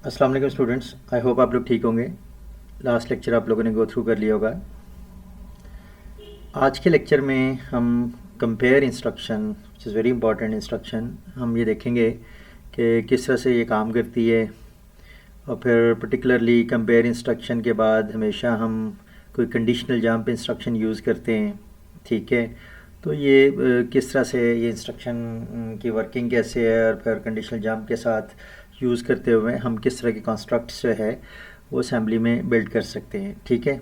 अस्सलाम वालेकुम students, I hope आप लोग ठीक होंगे। लास्ट लेक्चर आप लोगों ने गो थ्रू कर लिया होगा। आज के लेक्चर में हम compare instruction which is very important instruction हम ये देखेंगे कि किस तरह से ये काम करती है। और फिर पर्टिकुलरली कंपेयर इंस्ट्रक्शन के बाद हमेशा हम कोई कंडीशनल जंप इंस्ट्रक्शन यूज़ करते हैं, ठीक है। तो ये किस तरह से ये इंस्ट्रक्शन की वर्किंग कैसे है और फिर कंडीशनल जंप के साथ यूज़ करते हुए हम किस तरह के कॉन्स्ट्रक्ट्स जो है वो असेंबली में बिल्ड कर सकते हैं, ठीक है।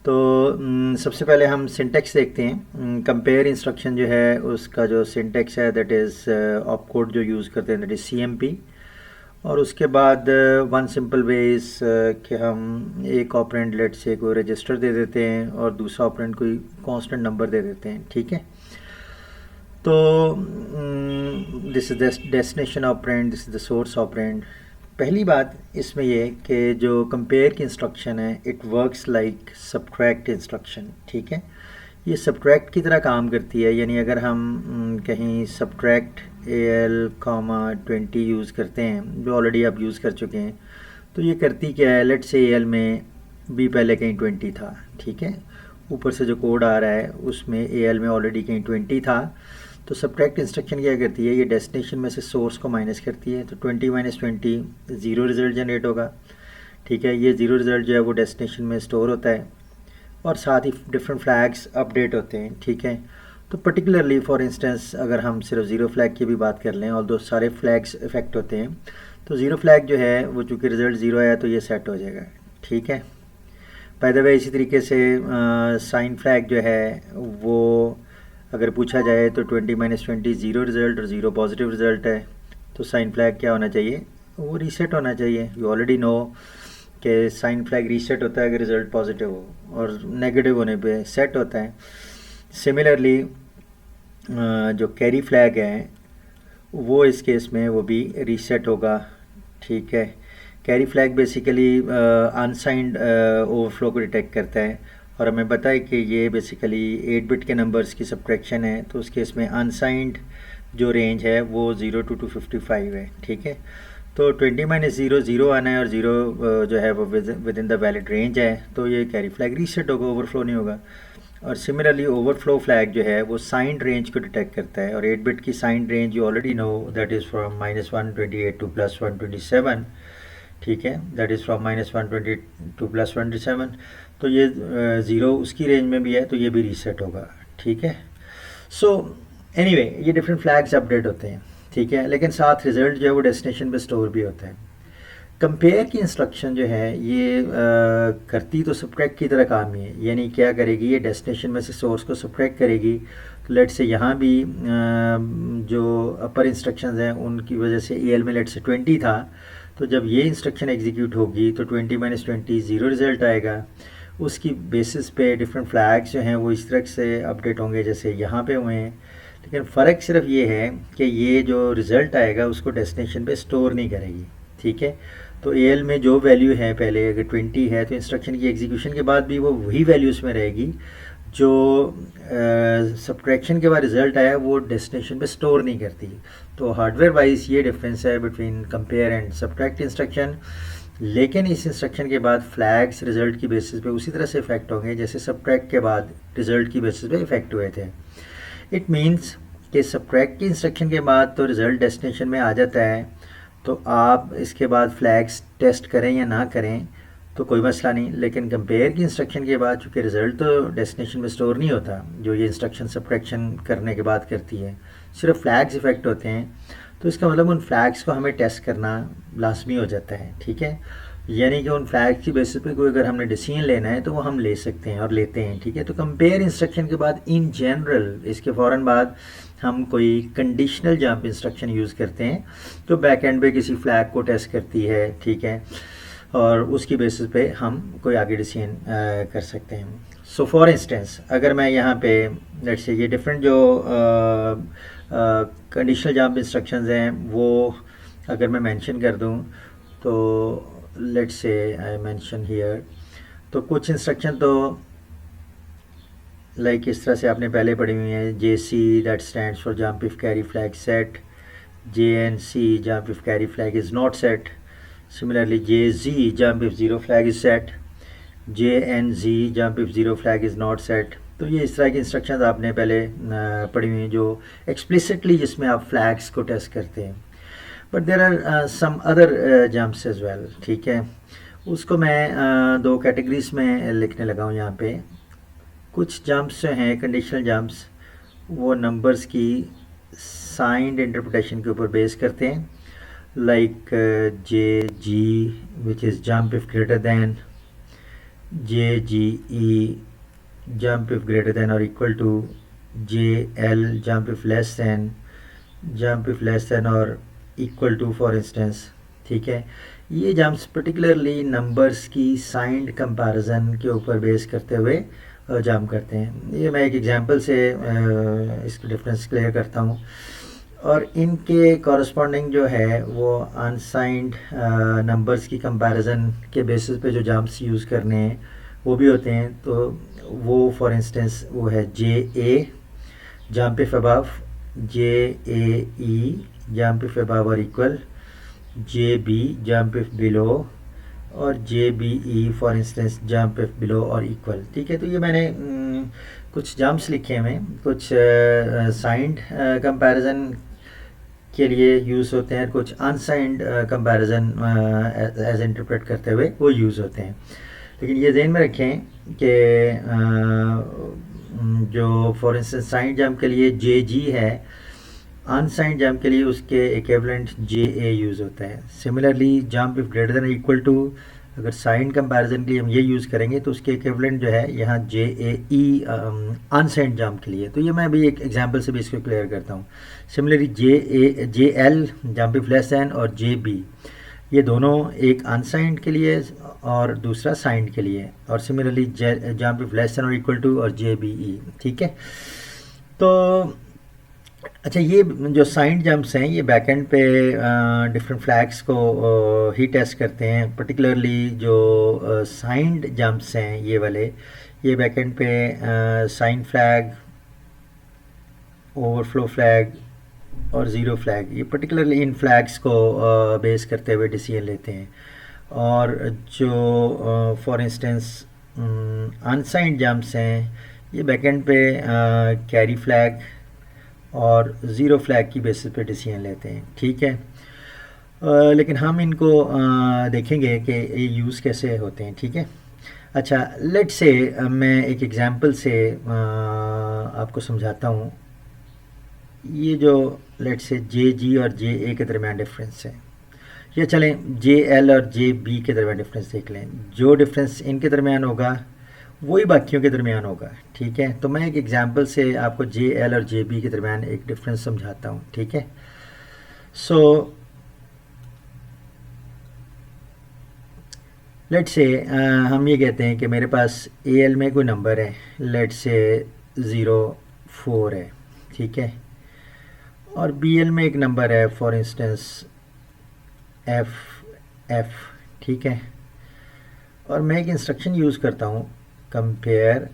तो सबसे पहले हम सिंटेक्स देखते हैं। कंपेयर इंस्ट्रक्शन जो है उसका जो सिंटेक्स है दैट इज़ ऑप कोड जो यूज़ करते हैं दैट इज़ CMP। और उसके बाद वन सिंपल वे इज़ कि हम एक ऑपरेंड लेट से कोई रजिस्टर दे देते हैं और दूसरा ऑपरेंड कोई कांस्टेंट नंबर दे देते हैं, ठीक है। तो this is destination operand, this is the source operand. पहली बात इसमें ये कि जो कंपेयर की इंस्ट्रक्शन है it works like subtract instruction, ठीक है। ये सब्ट्रैक्ट की तरह काम करती है, यानी अगर हम कहीं सब्ट्रैक्ट AL, 20 यूज़ करते हैं जो ऑलरेडी आप यूज़ कर चुके हैं, तो ये करती क्या है, लेट से AL में B पहले कहीं 20 था, ठीक है। ऊपर से जो कोड आ रहा है उसमें AL में ऑलरेडी कहीं 20 था। तो सब्ट्रैक्ट इंस्ट्रक्शन क्या करती है, ये डेस्टिनेशन में से सोर्स को माइनस करती है। तो 20 - 20 ज़ीरो रिज़ल्ट जनरेट होगा, ठीक है। ये ज़ीरो रिज़ल्ट जो है वो डेस्टिनेशन में स्टोर होता है और साथ ही डिफरेंट फ्लैग्स अपडेट होते हैं, ठीक है। तो पर्टिकुलरली फॉर इंस्टेंस अगर हम सिर्फ ज़ीरो फ्लैग की भी बात कर लें और दो सारे फ्लैग्स इफेक्ट होते हैं, तो ज़ीरो फ्लैग जो है वो चूँकि रिज़ल्ट ज़ीरो है तो ये सेट हो जाएगा, ठीक है। बाय द वे इसी तरीके से साइन फ्लैग जो है वो अगर पूछा जाए तो 20 - 20 ज़ीरो रिज़ल्ट और ज़ीरो पॉजिटिव रिज़ल्ट है, तो साइन फ्लैग क्या होना चाहिए, वो रीसेट होना चाहिए। यू ऑलरेडी नो कि साइन फ्लैग रीसेट होता है अगर रिज़ल्ट पॉजिटिव हो और नेगेटिव होने पे सेट होता है। सिमिलरली जो कैरी फ्लैग है वो इस केस में वो भी रीसेट होगा, ठीक है। Carry flag basically unsigned overflow को डिटेक्ट करता है और हमें पता है कि ये बेसिकली 8 बिट के नंबर्स की सब्ट्रैक्शन है, तो उस केस में अनसाइंड जो रेंज है वो 0 to 255 है, ठीक है। तो 20 - 0 0 आना है और 0 जो है वो with in the valid range है, तो ये कैरी फ्लैग रीसेट होगा, ओवरफ्लो नहीं होगा। और सिमिलरली ओवरफ्लो फ्लैग जो है वो साइंड रेंज को डिटेक्ट करता है और 8 बिट की signed range you already know that is from -128 to +127, ठीक है। That is from -120 to +127। तो ये ज़ीरो उसकी रेंज में भी है तो ये भी रीसेट होगा, ठीक है। सो एनीवे ये डिफरेंट फ्लैग्स अपडेट होते हैं, ठीक है, लेकिन साथ रिजल्ट जो है वो डेस्टिनेशन पे स्टोर भी होता है। कंपेयर की इंस्ट्रक्शन जो है ये करती तो सब्ट्रैक्ट की तरह काम ही है, यानी क्या करेगी, ये डेस्टिनेशन में से सोर्स को सब्ट्रैक्ट करेगी। तो लेट से यहाँ भी जो अपर इंस्ट्रक्शंस हैं उनकी वजह से AL में लेट से 20 था, तो जब ये इंस्ट्रक्शन एग्जीक्यूट होगी तो 20 - 20 ज़ीरो रिज़ल्ट आएगा। उसकी बेसिस पे डिफरेंट फ्लैग्स जो हैं वो इस तरह से अपडेट होंगे जैसे यहाँ पे हुए हैं, लेकिन फ़र्क सिर्फ ये है कि ये जो रिज़ल्ट आएगा उसको डेस्टिनेशन पे स्टोर नहीं करेगी, ठीक है। तो AL में जो वैल्यू है पहले अगर 20 है तो इंस्ट्रक्शन की एग्जीक्यूशन के बाद भी वो वही वैल्यू उसमें रहेगी, जो सब्ट्रैक्शन के बाद रिज़ल्ट आया वो डेस्टिनेशन पे स्टोर नहीं करती। तो हार्डवेयर वाइज ये डिफरेंस है between compare and subtract instruction. लेकिन इस इंस्ट्रक्शन के बाद फ्लैग्स रिज़ल्ट की बेसिस पे उसी तरह से इफेक्ट होंगे जैसे सब्ट्रैक्ट के बाद रिज़ल्ट की बेसिस पे इफेक्ट हुए थे। इट मीन्स कि सब्ट्रैक्ट की इंस्ट्रक्शन के बाद तो रिज़ल्ट डेस्टिनेशन में आ जाता है, तो आप इसके बाद फ्लैग्स टेस्ट करें या ना करें तो कोई मसला नहीं। लेकिन कंपेयर की इंस्ट्रक्शन के बाद चूँकि रिज़ल्ट तो डेस्टिनेशन में स्टोर नहीं होता, जो ये इंस्ट्रक्शन सब्ट्रैक्शन करने के बाद करती है, सिर्फ फ्लैग्स इफेक्ट होते हैं, तो इसका मतलब उन फ्लैग्स को हमें टेस्ट करना लाजमी हो जाता है, ठीक है। यानी कि उन फ्लैग्स की बेसिस पे कोई अगर हमने डिसीजन लेना है तो वो हम ले सकते हैं और लेते हैं, ठीक है। तो कंपेयर इंस्ट्रक्शन के बाद इन जनरल इसके फ़ौरन बाद हम कोई कंडीशनल जंप इंस्ट्रक्शन यूज़ करते हैं तो बैक एंड पे किसी फ्लैग को टेस्ट करती है, ठीक है, और उसकी बेसिस पे हम कोई आगे डिसीजन कर सकते हैं। सो फॉर इंस्टेंस अगर मैं यहाँ पे लेट्स से ये डिफरेंट जो कंडीशनल जंप इंस्ट्रक्शंस हैं वो अगर मैं मेंशन कर दूँ तो let's say I mention here, तो कुछ इंस्ट्रक्शन तो लाइक इस तरह से आपने पहले पढ़ी हुई है, JC that stands for jump if carry flag set, JNC jump if carry flag is not set, Similarly, JZ jump if zero flag is set, JNZ jump if zero flag is not set. तो ये इस तरह की instructions आपने पहले पढ़ी हुई हैं जो एक्सप्लिसिटली जिसमें आप फ्लैग्स को टेस्ट करते हैं. But there are some other jumps as well. ठीक है, उसको मैं दो कैटेगरीज में लिखने लगा हूँ यहाँ पे. कुछ जंप्स जो हैं कंडीशनल जंप्स वो नंबर्स की साइंड इंटरप्रिटेशन के ऊपर बेस करते हैं, like J G which is jump if greater than, J G E jump if greater than और equal to, J L jump if less than, jump if less than और equal to for instance. ठीक है, ये jumps particularly numbers की signed comparison के ऊपर base करते हुए जंप करते हैं. ये मैं एक एग्जांपल से इसका डिफरेंस क्लियर करता हूँ. और इनके कॉरस्पॉन्डिंग जो है वो अनसाइंड नंबर्स की कंपैरिजन के बेसिस पे जो जंप्स यूज़ करने हैं वो भी होते हैं. तो वो फॉर इंस्टेंस वो है J A jump if above, J A E jump if above और equal, J B jump if below और J B E for instance jump if below और इक्वल. ठीक है, तो ये मैंने कुछ जंप्स लिखे हैं, कुछ साइंड कंपैरिजन के लिए यूज़ होते हैं, कुछ अनसाइंड कंपैरिजन एज इंटरप्रेट करते हुए वो यूज़ होते हैं. लेकिन ये ध्यान में रखें कि जो फॉर इंस्टेंस साइंड जंप के लिए जे जी है, अनसाइंड जंप के लिए उसके इक्विवेलेंट जे ए यूज़ होता है. Similarly jump if greater than equal to, अगर साइंड कंपैरिजन के लिए हम ये यूज़ करेंगे तो उसके इक्विवेलेंट जो है यहाँ जे ए ई अनसाइंड जंप के लिए. तो ये मैं अभी एक एग्जांपल से भी इसको क्लियर करता हूँ. Similarly J L jump if less than और जे बी, ये दोनों एक अनसाइंड के लिए और दूसरा साइंड के लिए. और similarly jump if less than और इक्वल टू और जे बी ई. ठीक है, तो अच्छा, ये जो साइंड जंप्स हैं ये बैकएंड पे डिफरेंट फ्लैग्स को ही टेस्ट करते हैं. पर्टिकुलरली जो साइंड जंप्स हैं ये वाले, ये बैकएंड पे साइन फ्लैग, ओवरफ्लो फ्लैग और ज़ीरो फ्लैग, ये पर्टिकुलरली इन फ्लैग्स को बेस करते हुए डिसीजन लेते हैं. और जो फॉर इंस्टेंस अनसाइंड जंप्स हैं ये बैकएंड पे कैरी फ्लैग और ज़ीरो फ्लैग की बेसिस पे डिसीजन लेते हैं. ठीक है, लेकिन हम इनको देखेंगे कि ये यूज़ कैसे होते हैं. ठीक है, अच्छा, लेट्स से मैं एक एग्जांपल से आपको समझाता हूँ. ये जो लेट्स से जे जी और जे ए के दरमियान डिफरेंस है, या चलें जे एल और जे बी के दरमियान डिफरेंस देख लें. जो डिफरेंस इनके दरमियान होगा वही बाकियों के दरमियान होगा. ठीक है, तो मैं एक एग्जांपल से आपको जे एल और जे बी के दरमियान एक डिफरेंस समझाता हूँ. ठीक है, सो लेट्स से हम ये कहते हैं कि मेरे पास ए एल में कोई नंबर है, लेट्स से 04 है. ठीक है, और बी एल में एक नंबर है फॉर इंस्टेंस एफ. ठीक है, और मैं एक इंस्ट्रक्शन यूज़ करता हूँ, compare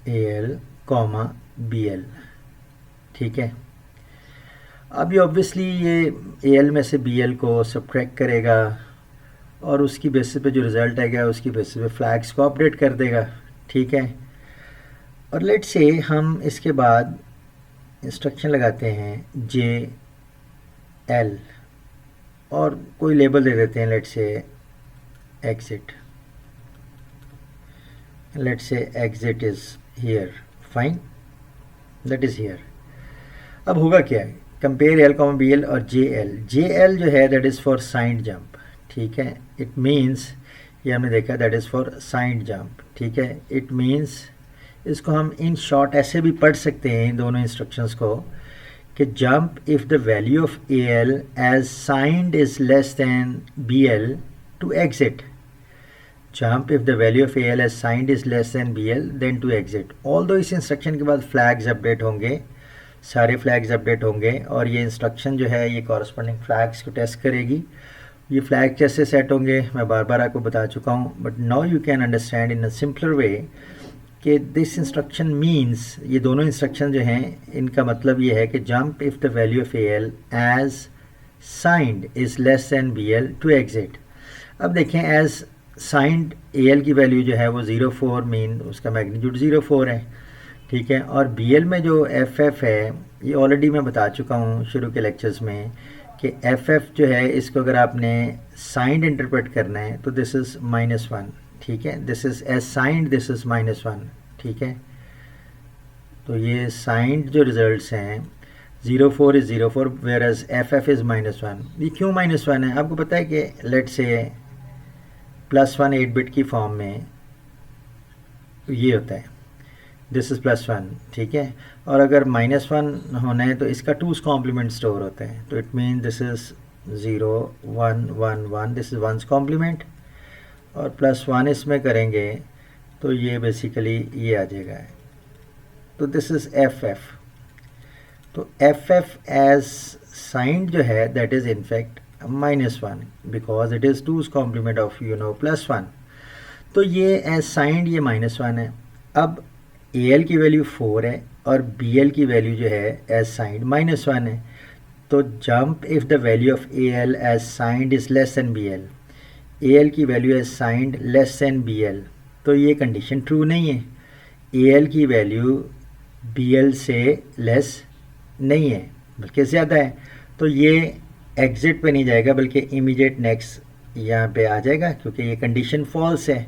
A L comma B L. ठीक है, अब ये ऑब्वियसली ये ए एल में से बी एल को सब्ट्रैक्ट करेगा और उसकी बेसिस पे जो रिज़ल्ट आएगा उसकी बेसिस पे फ्लैग्स को अपडेट कर देगा. ठीक है, और लेट्स से हम इसके बाद इंस्ट्रक्शन लगाते हैं जे एल और कोई लेबल दे देते हैं, let's say exit. Let's say exit is here. Fine, that is here. अब होगा क्या है, compare L comma B L और जे एल जो है that is for signed jump. ठीक है, इट मीन्स ये हमने देखा that is for signed jump. ठीक है, इट मीन्स इसको हम इन शॉर्ट ऐसे भी पढ़ सकते हैं इन दोनों इंस्ट्रक्शंस को कि jump if the value of A L as signed is less than B L to exit. Jump if the value of AL as signed is less than BL, then to exit. Although इस instruction के बाद flags update होंगे, सारे flags update होंगे और ये instruction जो है ये कॉरस्पॉन्डिंग फ्लैग्स को टेस्ट करेगी. ये फ्लैग कैसे सेट होंगे मैं बार बार आपको बता चुका हूँ, but now you can understand in a simpler way कि दिस इंस्ट्रक्शन मीन्स, ये दोनों इंस्ट्रक्शन जो हैं इनका मतलब ये है कि jump if the value of AL as signed is less than B L to exit. अब देखें एज साइंड ए एल की वैल्यू जो है वो 0.4 मीन उसका मैग्नीट्यूड 0.4 है, ठीक है। और बी एल में जो एफ एफ है ये ऑलरेडी मैं बता चुका हूँ शुरू के लेक्चर्स में कि एफ एफ जो है इसको अगर आपने साइंड इंटरप्रेट करना है तो दिस इज़ -1, ठीक है। This is as signed, this is -1, ठीक है। तो ये साइंड जो रिजल्ट्स हैं 0.4 is 0.4 whereas F F is -1। ये क्यों -1 है? आपको पता है कि लेट से +1 8 बिट की फॉर्म में ये होता है, दिस इज़ +1, ठीक है। और अगर -1 होना है तो इसका 2's कॉम्प्लीमेंट स्टोर होता है, तो it mean this is 0 1 1 1, this is 1's complement, और +1 इसमें करेंगे तो ये बेसिकली ये आ जाएगा। तो दिस इज़ एफ एफ। तो एफ एफ एज साइंड जो है that is in fact -1 because it is 2's complement of +1। तो ये एज साइंड ये -1 है। अब ए एल की वैल्यू 4 है और बी एल की वैल्यू जो है एज साइंड -1 है। तो jump if the value of A L as signed is less than B L, A L की value as signed less than B L, तो ये कंडीशन ट्रू नहीं है। ए एल की वैल्यू बी एल से less नहीं है बल्कि ज़्यादा है, तो ये एग्जिट पे नहीं जाएगा बल्कि इमीडिएट नेक्स्ट यहाँ पे आ जाएगा क्योंकि ये कंडीशन फॉल्स है।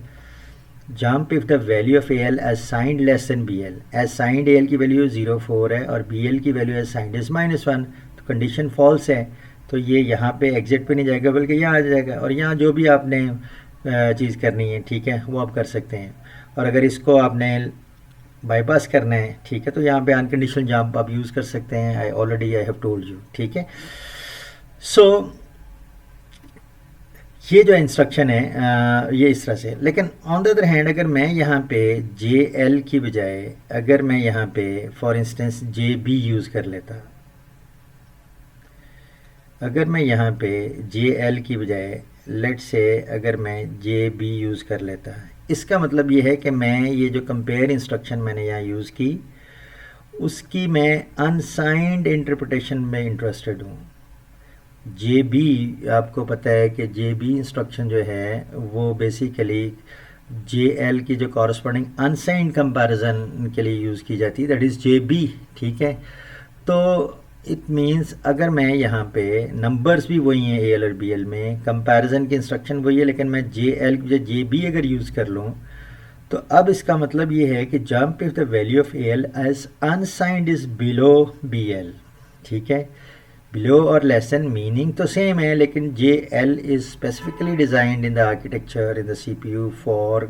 Jump if the value of A L as signed less than B L, as signed A L की वैल्यू 0.4 है और बी एल की वैल्यू एज साइंड इज़ -1, तो कंडीशन फॉल्स है, तो ये यहाँ पे एग्जिट पे नहीं जाएगा बल्कि यहाँ आ जाएगा। और यहाँ जो भी आपने चीज़ करनी है, ठीक है, वो आप कर सकते हैं। और अगर इसको आपने बाईपास करना है, ठीक है, तो यहाँ पे अनकंडीशनल जंप आप यूज़ कर सकते हैं। आई हैव टोल्ड यू, ठीक है। सो ये जो इंस्ट्रक्शन है ये इस तरह से। लेकिन ऑन द अदर हैंड अगर मैं यहाँ पे जे एल की बजाय अगर मैं यहाँ पे for instance J B use कर लेता, अगर मैं यहाँ पे जे एल की बजाय लेट से अगर मैं जे बी यूज़ कर लेता, इसका मतलब ये है कि मैं ये जो कंपेयर इंस्ट्रक्शन मैंने यहाँ यूज़ की उसकी मैं अनसाइंड इंटरप्रिटेशन में इंटरेस्टेड हूँ। जे बी आपको पता है कि जे बी इंस्ट्रक्शन जो है वो बेसिकली जे एल की जो कॉरस्पॉन्डिंग अनसाइंड कंपैरिजन के लिए यूज़ की जाती है, दैट इज़ जे बी, ठीक है। तो इट मीन्स अगर मैं यहाँ पे नंबर्स भी वही हैं ए एल और बी एल में, कंपैरिजन की इंस्ट्रक्शन वही है, लेकिन मैं जे एल की बजाय जे बी अगर यूज़ कर लूँ तो अब इसका मतलब ये है कि jump if the value of A L as unsigned is below B L, ठीक है। बिलो और लेस देन मीनिंग तो सेम है, लेकिन J L is specifically designed in the architecture in the C P U for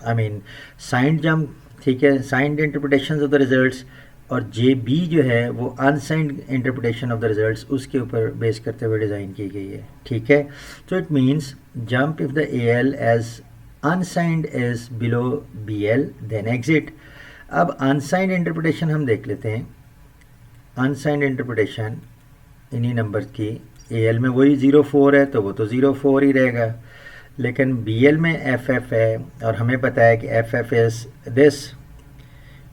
I mean signed jump, ठीक है, signed interpretation of the results. और J B जो है वो unsigned interpretation of the results उसके ऊपर बेस करते हुए डिज़ाइन की गई है, ठीक है। तो it means jump if the A L as unsigned is below B L then exit. अब अनसाइंड इंटरप्रिटेशन हम देख लेते हैं। अनसाइंड इंटरप्रिटेशन इन्हीं नंबर की, ए एल में वही 0.4 है तो वो तो 0.4 ही रहेगा, लेकिन बी एल में एफ एफ है और हमें पता है कि एफ एफ इज़ दिस,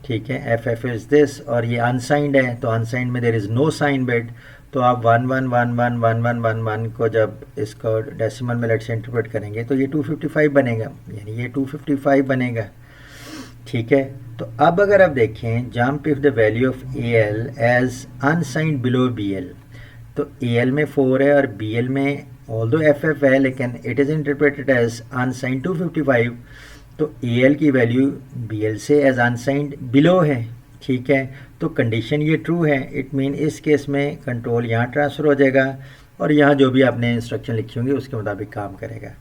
ठीक है, एफ एफ इज़ दिस, और ये अनसाइंड है तो अनसाइंड में there is no sign bit. तो आप 1 1 1 1 1 1 1 1 को जब इसको डेसिमल में लेट से इंटरप्रेट करेंगे तो ये 255 बनेगा, यानी ये 255 बनेगा, ठीक है। तो अब अगर आप देखें jump if the value of A L as unsigned below B L, तो ए एल में 4 है और बी एल में ऑल्दो एफ एफ है लेकिन it is interpreted as unsigned 255, तो ए एल की वैल्यू बी एल से एज अनसाइंड बिलो है, ठीक है। तो कंडीशन ये ट्रू है, इट मीन इस केस में कंट्रोल यहाँ ट्रांसफ़र हो जाएगा और यहाँ जो भी आपने इंस्ट्रक्शन लिखी होंगी उसके मुताबिक काम करेगा।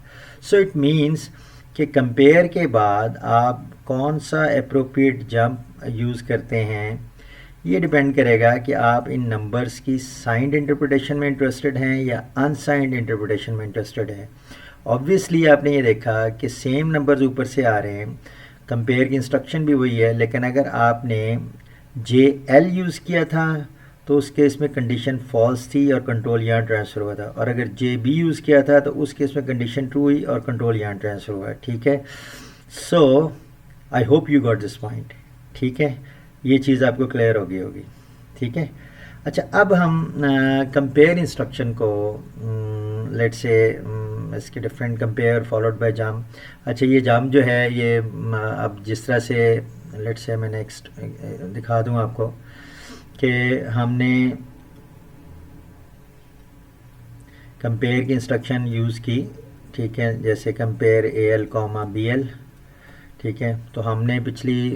सो इट मीन्स कि कंपेयर के बाद आप कौन सा अप्रोप्रिएट जंप यूज़ करते हैं ये डिपेंड करेगा कि आप इन नंबर्स की साइंड इंटरप्रिटेशन में इंटरेस्टेड हैं या अनसाइंड इंटरप्रिटेशन में इंटरेस्टेड है। ऑब्वियसली आपने ये देखा कि सेम नंबर्स ऊपर से आ रहे हैं, कंपेयर की इंस्ट्रक्शन भी वही है, लेकिन अगर आपने जे एल यूज़ किया था तो उस केस में कंडीशन फॉल्स थी और कंट्रोल यहाँ ट्रांसफ़र हुआ था, और अगर जे बी यूज़ किया था तो उस केस में कंडीशन ट्रू हुई और कंट्रोल यहाँ ट्रांसफ़र हुआ, ठीक है। So I hope you got this point, ठीक है, ये चीज़ आपको क्लियर हो गई होगी, ठीक है। अच्छा, अब हम कंपेयर इंस्ट्रक्शन को लेट्स से इसके डिफरेंट कंपेयर फॉलोड बाय जाम। अच्छा, ये जाम जो है ये अब जिस तरह से लेट्स से मैं नेक्स्ट दिखा दूँ आपको कि हमने कंपेयर की इंस्ट्रक्शन यूज़ की, ठीक है, जैसे कंपेयर AL कॉमा BL, ठीक है। तो हमने पिछली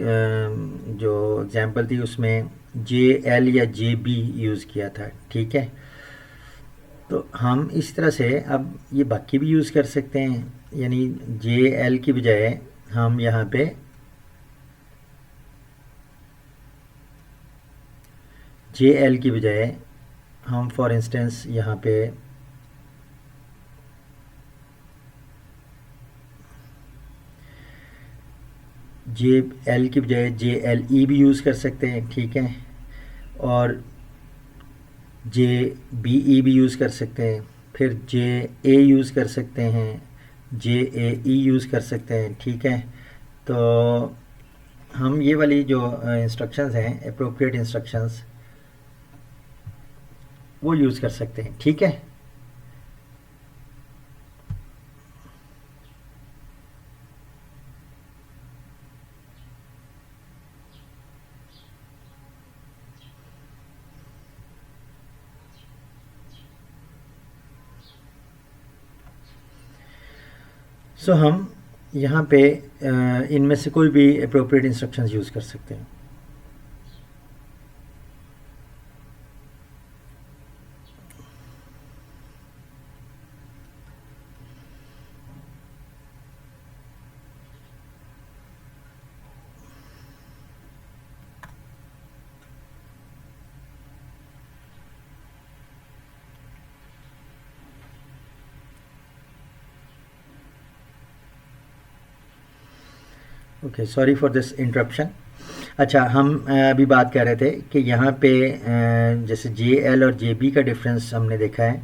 जो एग्जांपल थी उसमें JL या JB यूज़ किया था, ठीक है। तो हम इस तरह से अब ये बाकी भी यूज़ कर सकते हैं, यानी JL की बजाय हम यहाँ पे JL की बजाय हम फॉर इंस्टेंस यहाँ पे JL की बजाय JLE भी यूज़ कर सकते हैं, ठीक है, और JBE भी यूज़ कर सकते हैं, फिर JA यूज़ कर सकते हैं, JAE यूज़ कर सकते हैं, ठीक है। तो हम ये वाली जो इंस्ट्रक्शंस हैं, एप्रोप्रिएट इंस्ट्रक्शंस, वो यूज़ कर सकते हैं, ठीक है। सो हम यहाँ पे इनमें से कोई भी एप्रोप्रिएट इंस्ट्रक्शंस यूज़ कर सकते हैं। Okay, sorry for this interruption. अच्छा, हम अभी बात कर रहे थे कि यहाँ पे जैसे JL और JB का डिफरेंस हमने देखा है,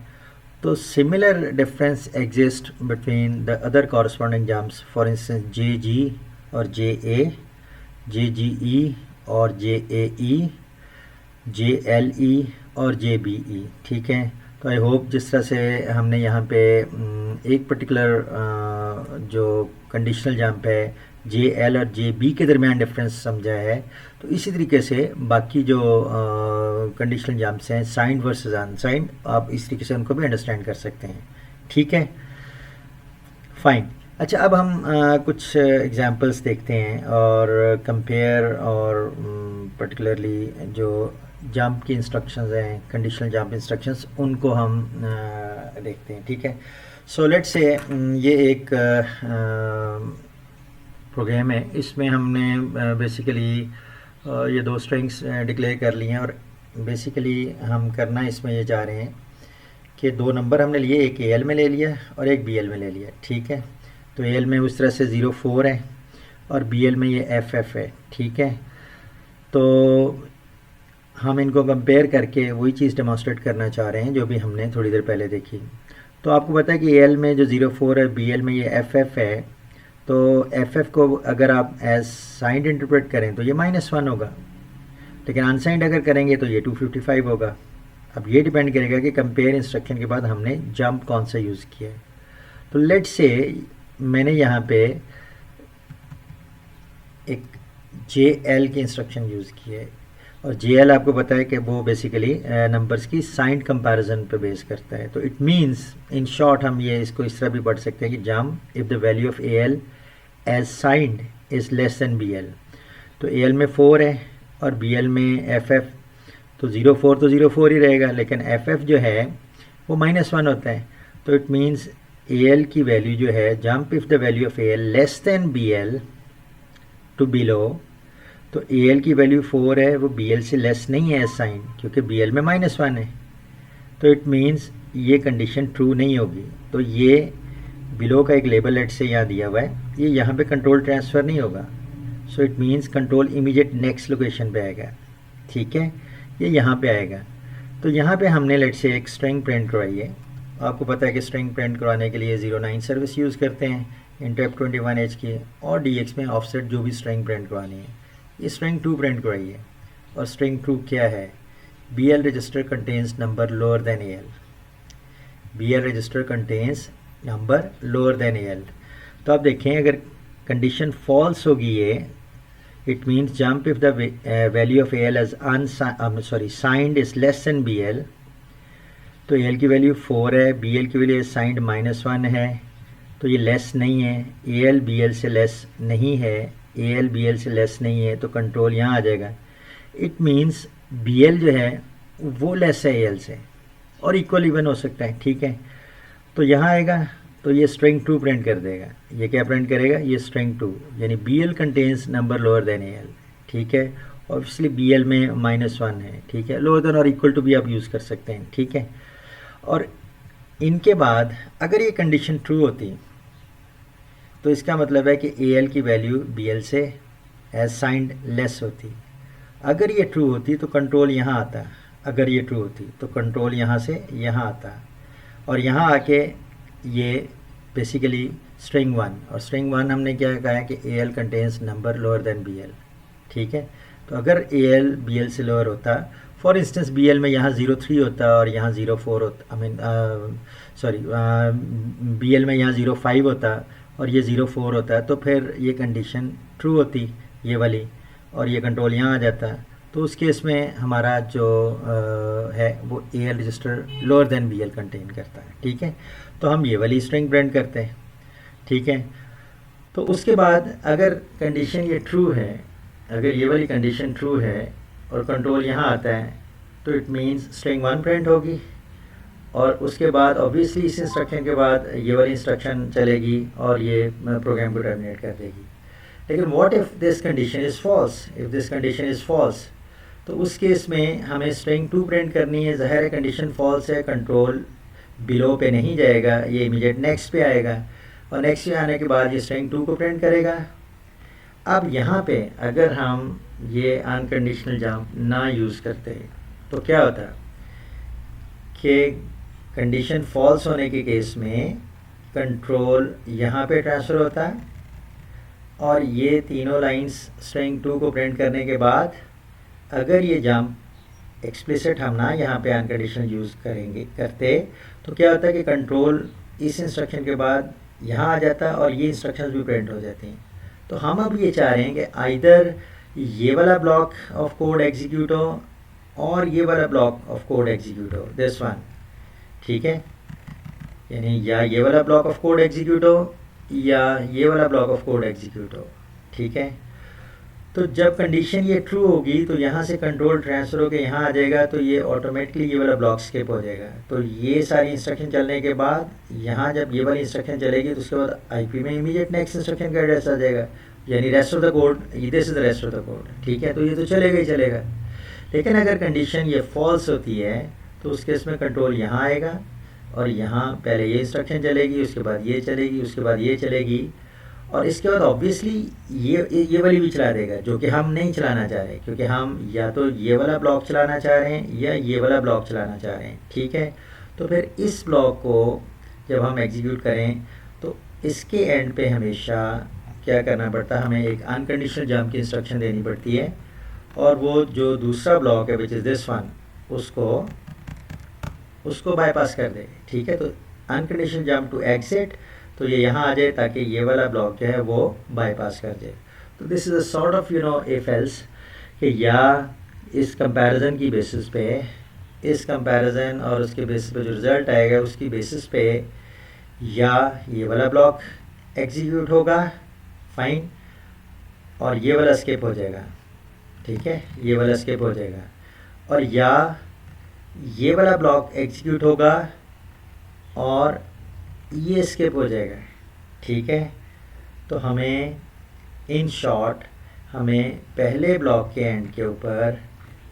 तो similar difference exist between the other corresponding jams, for instance JG और JA, JGE और JAE, JLE और JBE, ठीक है। तो आई होप जिस तरह से हमने यहाँ पे एक पर्टिकुलर जो कंडीशनल जंप है JL और JB के दरमियान डिफरेंस समझा है, तो इसी तरीके से बाकी जो कंडीशनल जंप्स हैं साइंड वर्सेस अनसाइंड, आप इस तरीके से उनको भी अंडरस्टैंड कर सकते हैं, ठीक है, फाइन। अच्छा, अब हम कुछ एग्जांपल्स देखते हैं और कंपेयर और पर्टिकुलरली जो जंप की इंस्ट्रक्शंस हैं, कंडीशनल जंप इंस्ट्रक्शंस, उनको हम देखते हैं, ठीक है। सो लेट्स से ये एक प्रोग्राम है, इसमें हमने बेसिकली ये दो स्ट्रिंग्स डिक्लेयर कर लिए हैं और बेसिकली हम करना इसमें ये चाह रहे हैं कि दो नंबर हमने लिए, एक AL में ले लिया और एक BL में ले लिया, ठीक है। तो AL में उस तरह से 04 है और BL में ये FF है, ठीक है। तो हम इनको कंपेयर करके वही चीज़ डेमोंस्ट्रेट करना चाह रहे हैं जो भी हमने थोड़ी देर पहले देखी। तो आपको पता है कि AL में जो 04 है, BL में ये FF है, तो FF को अगर आप एज साइंड इंटरप्रेट करें तो ये -1 होगा, लेकिन अनसाइंड अगर करेंगे तो ये 255 होगा। अब ये डिपेंड करेगा कि कंपेयर इंस्ट्रक्शन के बाद हमने जंप कौन सा यूज़ किया है। तो लेट्स से मैंने यहाँ पे एक JL की इंस्ट्रक्शन यूज़ की है और JL आपको पता है कि वो बेसिकली नंबर्स की साइंड कंपैरिजन पे बेस करता है। तो इट मींस इन शॉर्ट हम ये इसको इस तरह भी पढ़ सकते हैं कि jump if the value of AL as signed is less than BL। तो AL में 4 है और BL में FF, तो 04 तो 04 ही रहेगा, लेकिन FF जो है वो -1 होता है। तो इट मींस AL की वैल्यू जो है, jump if the value of AL less than BL to below, तो AL की वैल्यू 4 है, वो BL से लेस नहीं है साइन, क्योंकि BL में -1 है। तो इट मींस ये कंडीशन ट्रू नहीं होगी। तो ये बिलो का एक लेबल लेट से यहाँ दिया हुआ है, ये यहाँ पे कंट्रोल ट्रांसफ़र नहीं होगा। So it means control immediate next location पे आएगा, ठीक है, ये यहाँ पे आएगा। तो यहाँ पे हमने लेट से एक स्ट्रिंग प्रिंट करवाई है। आपको पता है कि स्ट्रिंग प्रिंट करवाने के लिए 09 सर्विस यूज़ करते हैं इंटरप्ट 21H की, और DX में ऑफसेट जो भी स्ट्रिंग प्रिंट करवानी है। ये स्ट्रिंग 2 प्रिंट करवाई है और स्ट्रिंग 2 क्या है, BL register contains number lower than AL. BL register contains number lower than AL. तो आप देखें अगर कंडीशन फॉल्स होगी ये, it means jump if the value of AL as signed is less than BL. तो AL की value 4 है, BL की वैल्यू साइंड -1 है, तो ये लेस नहीं है. AL BL से लेस नहीं है, AL BL से लेस नहीं है, तो कंट्रोल यहाँ आ जाएगा. इट मीन्स BL जो है वो लेस है AL से, और इक्वल इवन हो सकता है. ठीक है, तो यहाँ आएगा तो ये स्ट्रिंग 2 प्रिंट कर देगा. ये क्या प्रिंट करेगा? ये स्ट्रिंग 2, यानी BL contains number lower then AL. ठीक है, ऑब्वियसली BL में -1 है. ठीक है, लोअर देन और इक्वल टू भी आप यूज़ कर सकते हैं. ठीक है, और इनके बाद अगर ये कंडीशन ट्रू होती तो इसका मतलब है कि AL की वैल्यू BL से एज साइंड लेस होती. अगर ये ट्रू होती तो कंट्रोल यहाँ आता. अगर ये ट्रू होती तो कंट्रोल यहाँ से यहाँ आता, और यहाँ आके ये बेसिकली स्ट्रिंग 1, और स्ट्रिंग 1 हमने क्या कहा है कि AL contains number lower then BL. ठीक है, तो अगर AL BL से लोअर होता, फॉर इंस्टेंस BL में यहाँ 0.3 होता और यहाँ 0.4 होता, BL में यहाँ 0.5 होता और ये 0.4 होता है, तो फिर ये कंडीशन ट्रू होती ये वाली, और ये कंट्रोल यहाँ आ जाता. तो उस केस में हमारा जो है वो AL register lower than BL contain करता है. ठीक है, तो हम ये वाली स्ट्रिंग प्रिंट करते हैं. ठीक है, तो उसके बाद अगर कंडीशन ये ट्रू है, अगर ये वाली कंडीशन ट्रू है और कंट्रोल यहाँ आता है, तो इट मीन्स स्ट्रिंग 1 प्रिंट होगी, और उसके बाद ऑब्वियसली इस इंस्ट्रक्शन के बाद ये वाली इंस्ट्रक्शन चलेगी और ये प्रोग्राम को टर्मिनेट कर देगी. लेकिन what if this condition is false? If this condition is false, तो उस केस में हमें स्ट्रिंग 2 प्रिंट करनी है. ज़ाहिर है कंडीशन फॉल्स है, कंट्रोल बिलो पे नहीं जाएगा, ये इमीडिएट नेक्स्ट पे आएगा, और नेक्स्ट पे आने के बाद ये स्ट्रिंग 2 को प्रिंट करेगा. अब यहाँ पे अगर हम ये अनकंडीशनल जंप ना यूज़ करते तो क्या होता कि कंडीशन फॉल्स होने के केस में कंट्रोल यहाँ पे ट्रांसफ़र होता, और ये तीनों लाइंस स्ट्रिंग 2 को प्रिंट करने के बाद अगर ये जंप एक्सप्लिसिट हम ना यहाँ पे अनकंडीशनल यूज़ करते, तो क्या होता है कि कंट्रोल इस इंस्ट्रक्शन के बाद यहाँ आ जाता और ये इंस्ट्रक्शंस भी प्रिंट हो जाती हैं. तो हम अब ये चाह रहे हैं कि आइदर ये वाला ब्लॉक ऑफ कोड एग्जीक्यूट हो और ये वाला ब्लॉक ऑफ कोड एग्जीक्यूट हो, दिस वन. ठीक है, यानी या ये वाला ब्लॉक ऑफ कोड एग्जीक्यूट हो या ये वाला ब्लॉक ऑफ कोड एग्जीक्यूट हो. ठीक है, तो जब कंडीशन ये ट्रू होगी तो यहाँ से कंट्रोल ट्रांसफ़र होकर यहाँ आ जाएगा, तो ये ऑटोमेटिकली ये वाला ब्लॉक स्किप हो जाएगा. तो ये सारी इंस्ट्रक्शन चलने के बाद यहाँ जब ये वाली इंस्ट्रक्शन चलेगी तो उसके बाद IP में इमीडिएट नेक्स्ट इंस्ट्रक्शन का एड्रेस आ जाएगा, यानी rest of the code, this is the rest of the code. ठीक है, तो ये तो चलेगा ही चलेगा. लेकिन अगर कंडीशन ये फॉल्स होती है तो उस केस में कंट्रोल यहाँ आएगा, और यहाँ पहले ये इंस्ट्रक्शन चलेगी, उसके बाद ये चलेगी, उसके बाद ये चलेगी, और इसके बाद ऑब्वियसली ये वाली भी चला देगा, जो कि हम नहीं चलाना चाह रहे, क्योंकि हम या तो ये वाला ब्लॉक चलाना चाह रहे हैं या ये वाला ब्लॉक चलाना चाह रहे हैं. ठीक है, तो फिर इस ब्लॉक को जब हम एग्जीक्यूट करें तो इसके एंड पे हमेशा क्या करना पड़ता है, हमें एक अनकंडीशनल जंप की इंस्ट्रक्शन देनी पड़ती है, और वो जो दूसरा ब्लॉक है विच इज़ दिस वन, उसको बाईपास कर दे. ठीक है, तो अनकंडीशनल जंप टू एग्जिट, तो ये यहाँ आ जाए ताकि ये वाला ब्लॉक जो है वो बाईपास कर जाए. तो this is a sort of if else, कि या इस कंपैरिजन की बेसिस पे, इस कंपैरिजन और उसके बेसिस पे जो रिज़ल्ट आएगा उसकी बेसिस पे या ये वाला ब्लॉक एग्जीक्यूट होगा, फाइन, और ये वाला स्किप हो जाएगा. ठीक है, ये वाला स्किप हो जाएगा, और या ये वाला ब्लॉक एग्जीक्यूट होगा और ये स्किप हो जाएगा. ठीक है, तो हमें इन शॉर्ट हमें पहले ब्लॉक के एंड के ऊपर,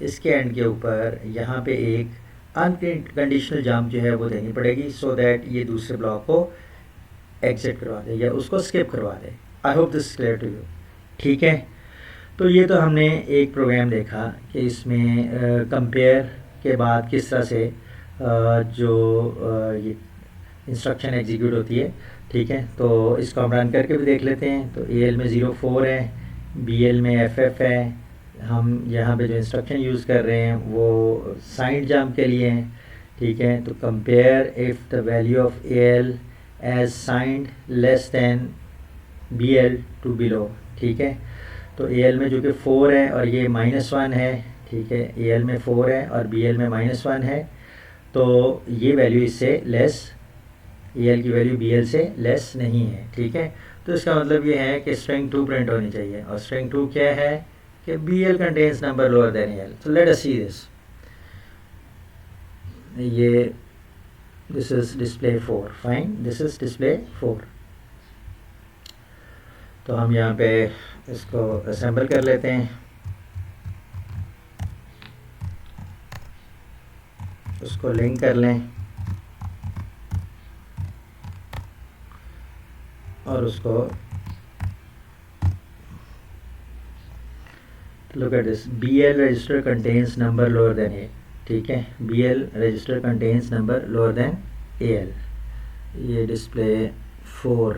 इसके एंड के ऊपर यहाँ पे एक अनकंडीशनल जंप जो है वो देनी पड़ेगी, सो दैट ये दूसरे ब्लॉक को एग्जिट करवा दे या उसको स्किप करवा दे. I hope this clear to you. ठीक है, तो ये तो हमने एक प्रोग्राम देखा कि इसमें कंपेयर के बाद किस तरह से ये इंस्ट्रक्शन एग्जीक्यूट होती है. ठीक है, तो इसको हम रन करके भी देख लेते हैं. तो AL में 0.4 है, BL में FF है, हम यहाँ पे जो इंस्ट्रक्शन यूज़ कर रहे हैं वो साइड जंप के लिए हैं, ठीक है। तो compare if the value of A L as signed less than B L to below, ठीक है। तो ए एल में जो कि 4 है और ये -1 है, ठीक है। ए एल में 4 है और बी एल में -1 है, तो ये वैल्यू इससे लेस, ए एल की वैल्यू बी एल से लेस नहीं है, ठीक है। तो इसका मतलब ये है कि स्ट्रिंग 2 प्रिंट होनी चाहिए, और स्ट्रिंग 2 क्या है कि B L contains number lower than A L. तो लेट अस सी दिस, ये this is display 4, fine, this is display 4। तो हम यहाँ पे इसको असेंबल कर लेते हैं, उसको लिंक कर लें और उसको look at this, BL register contains number lower than A, ठीक है। BL register contains number lower than AL, ये डिस्प्ले 4